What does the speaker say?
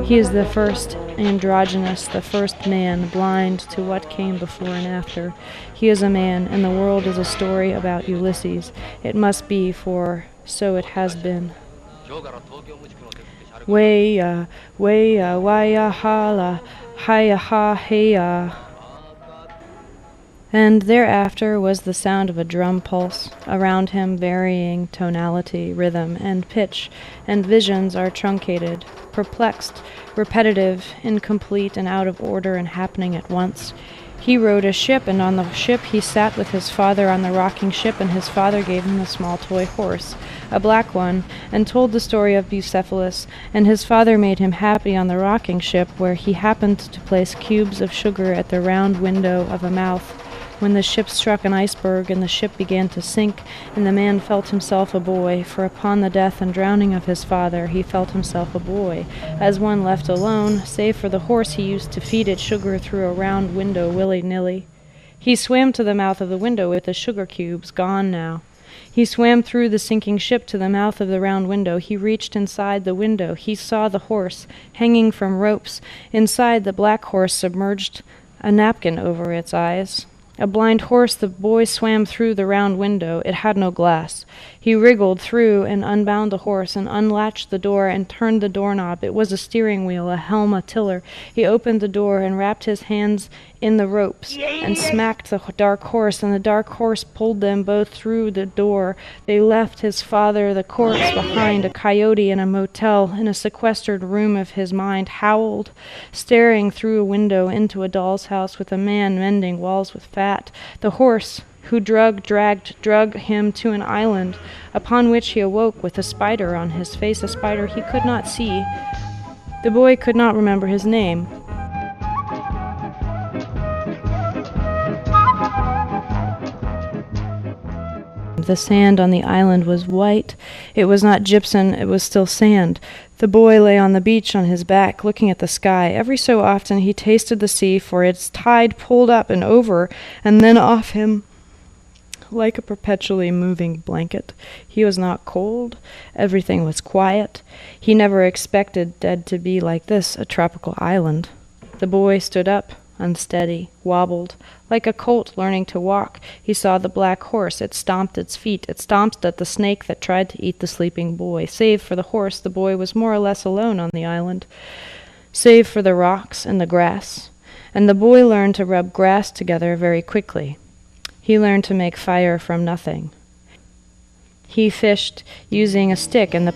He is the first androgynous, the first man, blind to what came before and after. He is a man, and the world is a story about Ulysses. It must be, for so it has been. Waya, waya, waya, hala, hiya, ha, heya. And thereafter was the sound of a drum pulse, around him varying tonality, rhythm, and pitch, and visions are truncated, perplexed, repetitive, incomplete, and out of order and happening at once. He rowed a ship, and on the ship he sat with his father on the rocking ship, and his father gave him a small toy horse, a black one, and told the story of Bucephalus, and his father made him happy on the rocking ship, where he happened to place cubes of sugar at the round window of a mouth, when the ship struck an iceberg, and the ship began to sink, and the man felt himself a boy, for upon the death and drowning of his father he felt himself a boy, as one left alone, save for the horse he used to feed it sugar through a round window willy-nilly. He swam to the mouth of the window with the sugar cubes, gone now. He swam through the sinking ship to the mouth of the round window. He reached inside the window. He saw the horse, hanging from ropes. Inside, the black horse submerged a napkin over its eyes. A blind horse, the boy swam through the round window. It had no glass. He wriggled through and unbound the horse and unlatched the door and turned the doorknob. It was a steering wheel, a helm, a tiller. He opened the door and wrapped his hands in the ropes and smacked the dark horse, and the dark horse pulled them both through the door. They left his father, the corpse behind, a coyote in a motel, in a sequestered room of his mind, howled, staring through a window into a doll's house with a man mending walls with fat. The horse, who drug him to an island, upon which he awoke with a spider on his face, a spider he could not see. The boy could not remember his name. The sand on the island was white. It was not gypsum, it was still sand. The boy lay on the beach on his back, looking at the sky. Every so often he tasted the sea, for its tide pulled up and over, and then off him, like a perpetually moving blanket. He was not cold. Everything was quiet. He never expected dead to be like this, a tropical island. The boy stood up, unsteady, wobbled, like a colt learning to walk. He saw the black horse. It stomped its feet. It stomped at the snake that tried to eat the sleeping boy. Save for the horse, the boy was more or less alone on the island, save for the rocks and the grass. And the boy learned to rub grass together very quickly. He learned to make fire from nothing. He fished using a stick in the